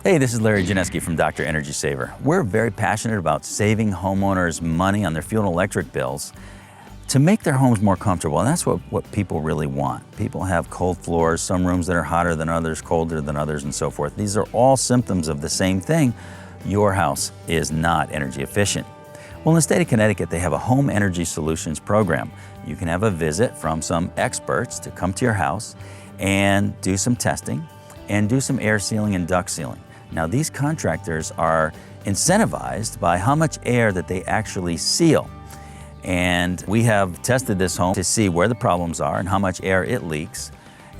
Hey, this is Larry Janesky from Dr. Energy Saver. We're very passionate about saving homeowners money on their fuel and electric bills to make their homes more comfortable, and that's what people really want. People have cold floors, some rooms that are hotter than others, colder than others, and so forth. These are all symptoms of the same thing. Your house is not energy efficient. Well, in the state of Connecticut, they have a home energy solutions program. You can have a visit from some experts to come to your house and do some testing and do some air sealing and duct sealing. Now, these contractors are incentivized by how much air that they actually seal. And we have tested this home to see where the problems are and how much air it leaks.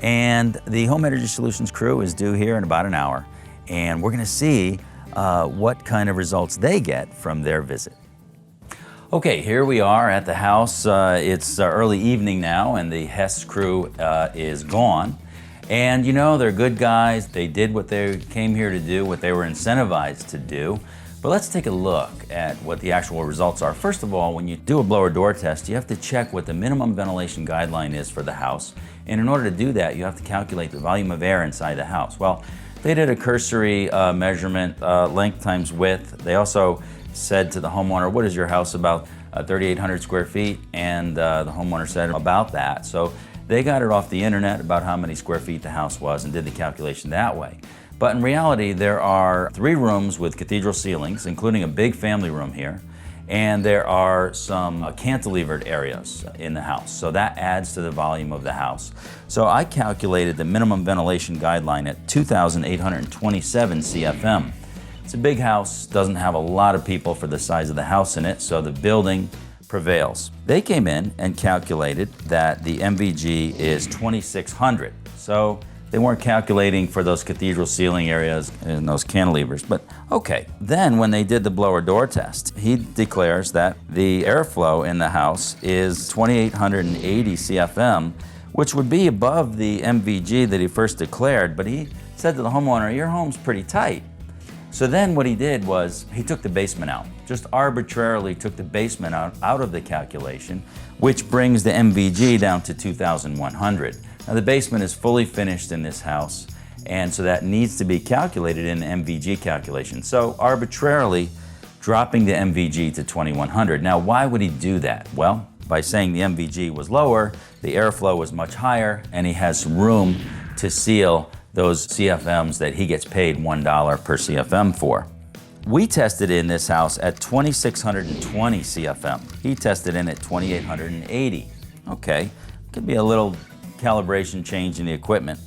And the Home Energy Solutions crew is due here in about an hour. And we're gonna see what kind of results they get from their visit. Okay, here we are at the house. It's early evening now and the Hess crew is gone. And you know, they're good guys. They did what they came here to do, what they were incentivized to do. But let's take a look at what the actual results are. First of all, when you do a blower door test, you have to check what the minimum ventilation guideline is for the house. And in order to do that, you have to calculate the volume of air inside the house. Well, they did a cursory measurement, length times width. They also said to the homeowner, what is your house about? 3,800 square feet. And the homeowner said about that. So they got it off the internet about how many square feet the house was and did the calculation that way. But in reality, there are 3 rooms with cathedral ceilings, including a big family room here, and there are some cantilevered areas in the house. So that adds to the volume of the house. So I calculated the minimum ventilation guideline at 2,827 CFM. It's a big house, doesn't have a lot of people for the size of the house in it, so the building prevails. They came in and calculated that the MVG is 2,600. So they weren't calculating for those cathedral ceiling areas and those cantilevers, but okay. Then when they did the blower door test, he declares that the airflow in the house is 2,880 CFM, which would be above the MVG that he first declared, but he said to the homeowner, your home's pretty tight. So then what he did was he took the basement out, just arbitrarily took the basement out of the calculation, which brings the MVG down to 2,100. Now the basement is fully finished in this house, and so that needs to be calculated in the MVG calculation. So arbitrarily dropping the MVG to 2,100. Now why would he do that? Well, by saying the MVG was lower, the airflow was much higher, and he has some room to seal those CFMs that he gets paid $1 per CFM for. We tested in this house at 2,620 CFM. He tested in at 2,880. Okay, could be a little calibration change in the equipment.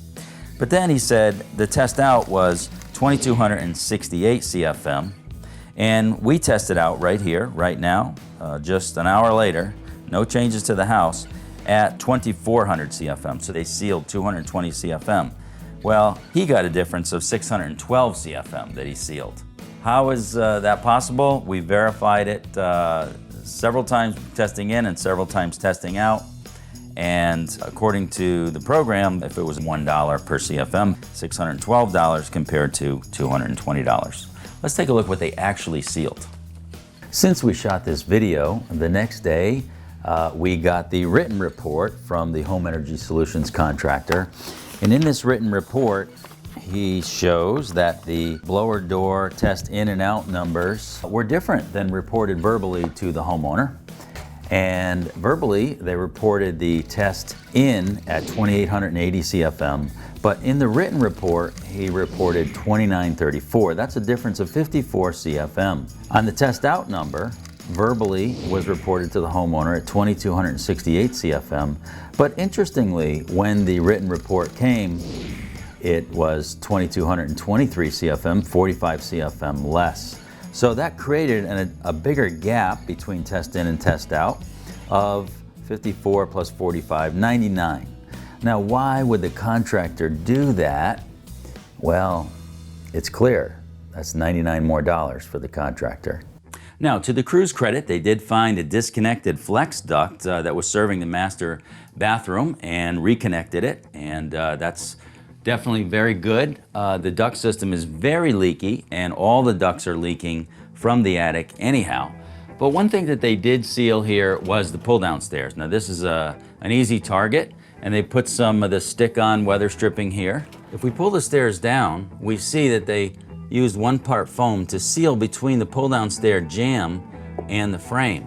But then he said the test out was 2,268 CFM, and we tested out right here, right now, just an hour later, no changes to the house, at 2,400 CFM. So they sealed 220 CFM. Well, he got a difference of 612 CFM that he sealed. How is that possible? We verified it several times testing in and several times testing out. And according to the program, if it was $1 per CFM, $612 compared to $220. Let's take a look what they actually sealed. Since we shot this video, the next day we got the written report from the Home Energy Solutions contractor. And in this written report, he shows that the blower door test in and out numbers were different than reported verbally to the homeowner. And verbally, they reported the test in at 2,880 CFM, but in the written report, he reported 2,934. That's a difference of 54 CFM. On the test out number, verbally was reported to the homeowner at 2,268 CFM, but interestingly, when the written report came, it was 2,223 CFM, 45 CFM less. So that created a bigger gap between test in and test out of 54 plus 45, 99. Now, why would the contractor do that? Well, it's clear. That's $99 more for the contractor. Now, to the crew's credit, they did find a disconnected flex duct that was serving the master bathroom and reconnected it, and that's definitely very good. The duct system is very leaky, and all the ducts are leaking from the attic anyhow. But one thing that they did seal here was the pull-down stairs. Now, this is an easy target, and they put some of the stick-on weather stripping here. If we pull the stairs down, we see that they used 1 part foam to seal between the pull-down stair jamb and the frame.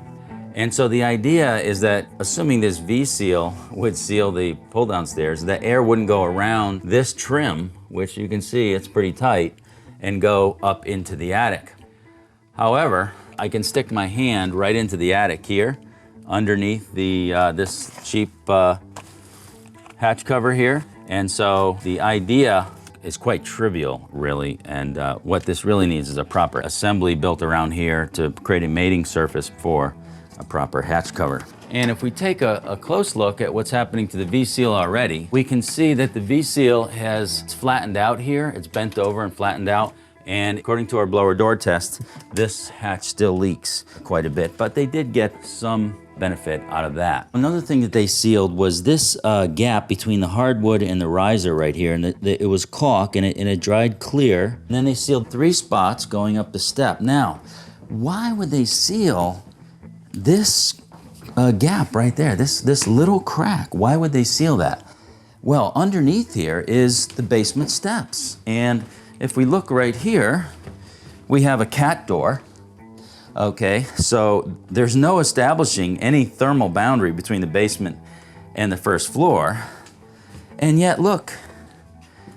And so the idea is that, assuming this V-seal would seal the pull-down stairs, the air wouldn't go around this trim, which you can see it's pretty tight, and go up into the attic. However, I can stick my hand right into the attic here, underneath the this cheap hatch cover here. And so the idea is quite trivial, really, and what this really needs is a proper assembly built around here to create a mating surface for a proper hatch cover. And if we take a close look at what's happening to the V-seal already, we can see that the V-seal has flattened out here. It's bent over and flattened out. And according to our blower door test, this hatch still leaks quite a bit, but they did get some benefit out of that. Another thing that they sealed was this gap between the hardwood and the riser right here, and it was caulk, and it dried clear. And then they sealed 3 spots going up the step. Now, why would they seal this gap right there, this little crack? Why would they seal that? Well, underneath here is the basement steps, and if we look right here, we have a cat door. Okay, so there's no establishing any thermal boundary between the basement and the first floor. And yet, look,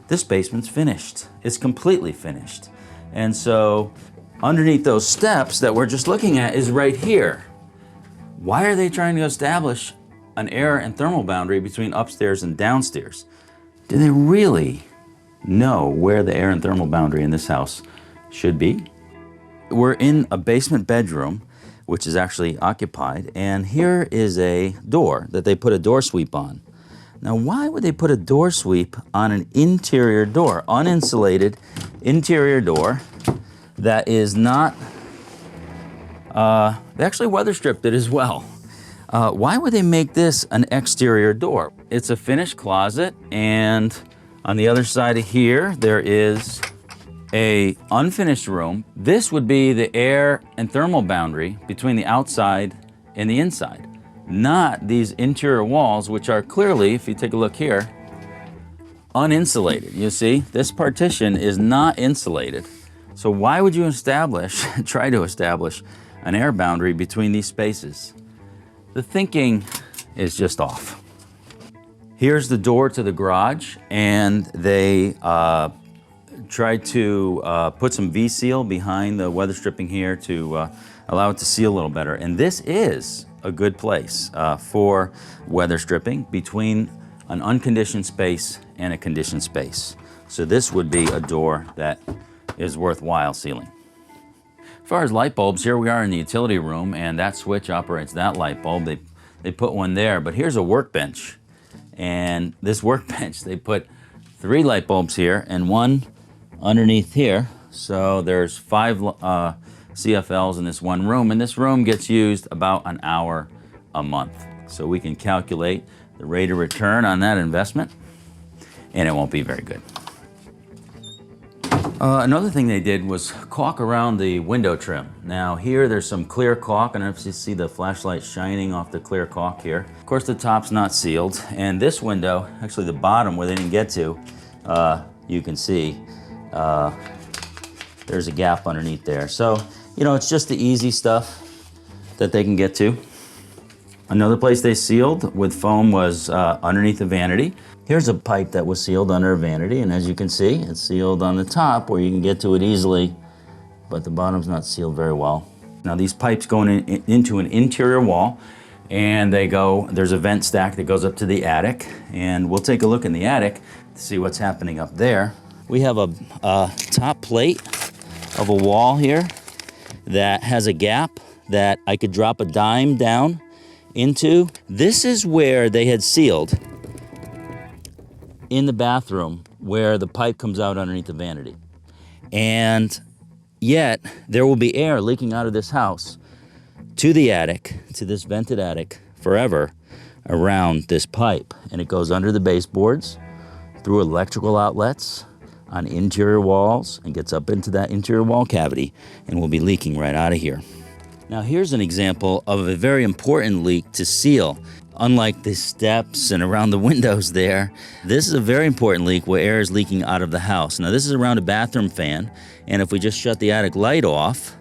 this basement's finished. It's completely finished. And so underneath those steps that we're just looking at is right here. Why are they trying to establish an air and thermal boundary between upstairs and downstairs? Do they really know where the air and thermal boundary in this house should be? We're in a basement bedroom, which is actually occupied, and here is a door that they put a door sweep on. Now, why would they put a door sweep on an interior door, uninsulated interior door that is not, they actually weather stripped it as well. Why would they make this an exterior door? It's a finished closet, and on the other side of here, there is a unfinished room. This would be the air and thermal boundary between the outside and the inside, not these interior walls, which are clearly, if you take a look here, uninsulated. You see, this partition is not insulated. So why would you try to establish an air boundary between these spaces? The thinking is just off. Here's the door to the garage, and they tried to put some V-seal behind the weather stripping here to allow it to seal a little better. And this is a good place for weather stripping between an unconditioned space and a conditioned space. So this would be a door that is worthwhile sealing. As far as light bulbs, here we are in the utility room, and that switch operates that light bulb. They put one there, but here's a workbench. And this workbench, they put 3 light bulbs here and 1 underneath here. So there's 5 CFLs in this one room, and this room gets used about an hour a month. So we can calculate the rate of return on that investment, and it won't be very good. Another thing they did was caulk around the window trim. Now here there's some clear caulk, and if you see the flashlight shining off the clear caulk here. Of course the top's not sealed, and this window, actually the bottom where they didn't get to, you can see there's a gap underneath there. So, you know, it's just the easy stuff that they can get to. Another place they sealed with foam was underneath the vanity. Here's a pipe that was sealed under a vanity, and as you can see, it's sealed on the top where you can get to it easily, but the bottom's not sealed very well. Now these pipes go into an interior wall, and there's a vent stack that goes up to the attic, and we'll take a look in the attic to see what's happening up there. We have a top plate of a wall here that has a gap that I could drop a dime down into. This is where they had sealed in the bathroom where the pipe comes out underneath the vanity. And yet there will be air leaking out of this house to the attic, to this vented attic, forever around this pipe. And it goes under the baseboards, through electrical outlets, on interior walls, and gets up into that interior wall cavity, and will be leaking right out of here. Now here's an example of a very important leak to seal. Unlike the steps and around the windows there, this is a very important leak where air is leaking out of the house. Now this is around a bathroom fan, and if we just shut the attic light off,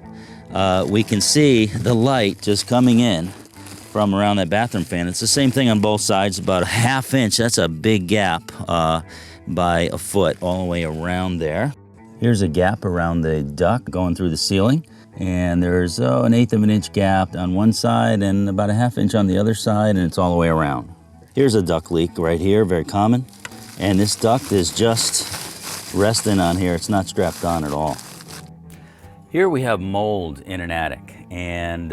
we can see the light just coming in from around that bathroom fan. It's the same thing on both sides, about a ½ inch. That's a big gap by a foot all the way around there. Here's a gap around the duct going through the ceiling. And there's an 1/8 of an inch gap on one side and about a ½ inch on the other side, and it's all the way around. Here's a duct leak right here, very common. And this duct is just resting on here. It's not strapped on at all. Here we have mold in an attic, and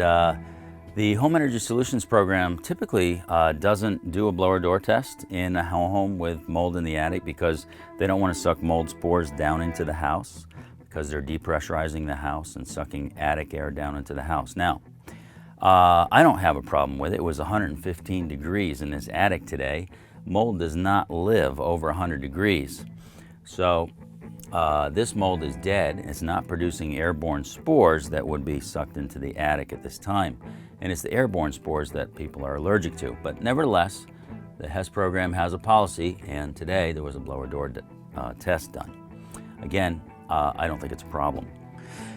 the Home Energy Solutions program typically doesn't do a blower door test in a home with mold in the attic because they don't want to suck mold spores down into the house, because they're depressurizing the house and sucking attic air down into the house. Now, I don't have a problem with it. It was 115 degrees in this attic today. Mold does not live over 100 degrees. So this mold is dead. It's not producing airborne spores that would be sucked into the attic at this time. And it's the airborne spores that people are allergic to. But nevertheless, the HES program has a policy, and today there was a blower door test done. Again, I don't think it's a problem.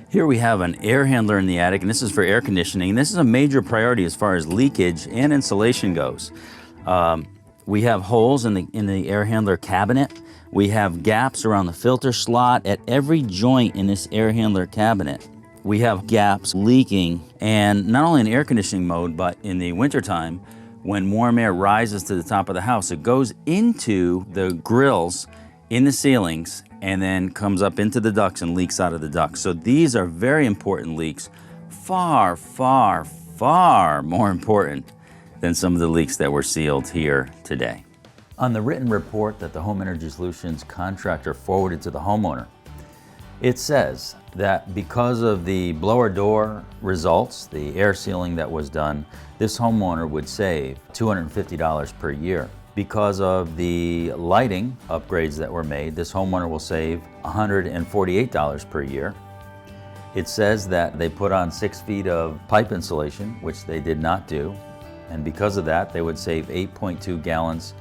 Here we have an air handler in the attic, and this is for air conditioning. This is a major priority as far as leakage and insulation goes. We have holes in the air handler cabinet. We have gaps around the filter slot at every joint in this air handler cabinet. We have gaps leaking, and not only in air conditioning mode, but in the wintertime, when warm air rises to the top of the house, it goes into the grills in the ceilings and then comes up into the ducts and leaks out of the ducts. So these are very important leaks, far, far, far more important than some of the leaks that were sealed here today. On the written report that the Home Energy Solutions contractor forwarded to the homeowner, it says that because of the blower door results, the air sealing that was done, this homeowner would save $250 per year. Because of the lighting upgrades that were made, this homeowner will save $148 per year. It says that they put on 6 feet of pipe insulation, which they did not do. And because of that, they would save 8.2 gallons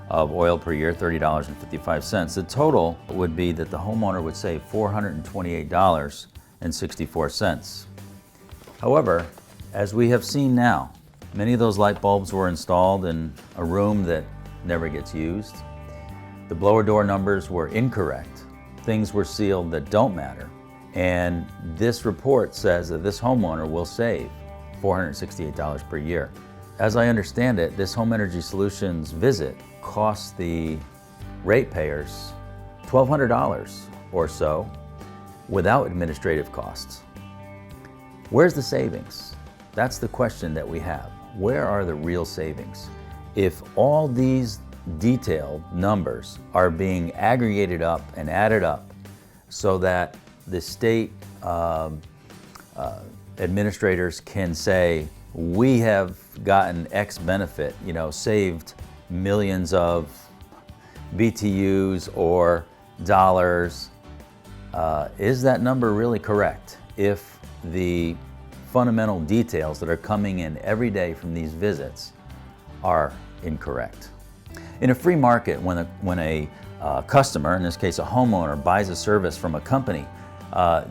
of oil per year, $30.55. The total would be that the homeowner would save $428.64. However, as we have seen now, many of those light bulbs were installed in a room that never gets used. The blower door numbers were incorrect. Things were sealed that don't matter. And this report says that this homeowner will save $468 per year. As I understand it, this Home Energy Solutions visit costs the ratepayers $1,200 or so without administrative costs. Where's the savings? That's the question that we have. Where are the real savings? If all these detailed numbers are being aggregated up and added up so that the state administrators can say, we have gotten X benefit, saved millions of BTUs or dollars, is that number really correct if the fundamental details that are coming in every day from these visits are incorrect? In a free market, when a customer, in this case a homeowner, buys a service from a company,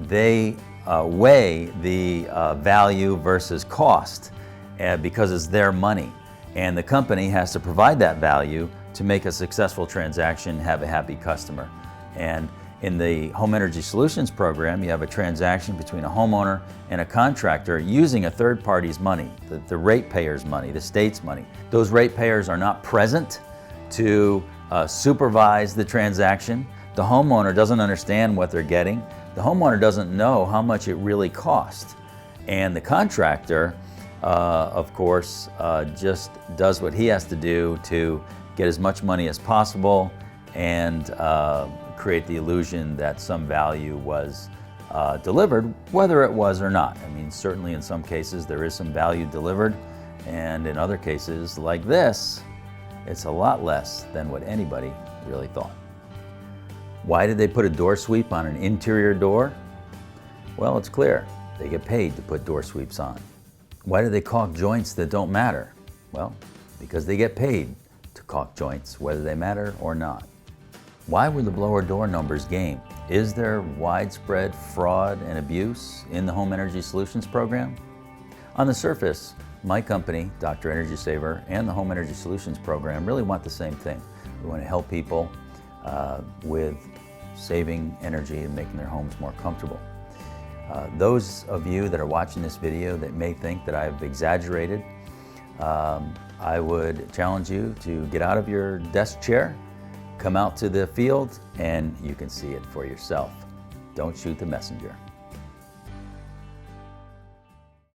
they weigh the value versus cost because it's their money. And the company has to provide that value to make a successful transaction, have a happy customer. And in the Home Energy Solutions program, you have a transaction between a homeowner and a contractor using a third party's money, the ratepayers' money, the state's money. Those ratepayers are not present to supervise the transaction. The homeowner doesn't understand what they're getting. The homeowner doesn't know how much it really costs. And the contractor, of course, just does what he has to do to get as much money as possible and create the illusion that some value was delivered, whether it was or not. I mean, certainly in some cases there is some value delivered, and in other cases, like this, it's a lot less than what anybody really thought. Why did they put a door sweep on an interior door? Well, it's clear. They get paid to put door sweeps on. Why do they caulk joints that don't matter? Well, because they get paid to caulk joints, whether they matter or not. Why were the blower door numbers game? Is there widespread fraud and abuse in the Home Energy Solutions program? On the surface, my company, Dr. Energy Saver, and the Home Energy Solutions program really want the same thing. We want to help people with saving energy and making their homes more comfortable. Those of you that are watching this video that may think that I've exaggerated, I would challenge you to get out of your desk chair, come out to the field, and you can see it for yourself. Don't shoot the messenger.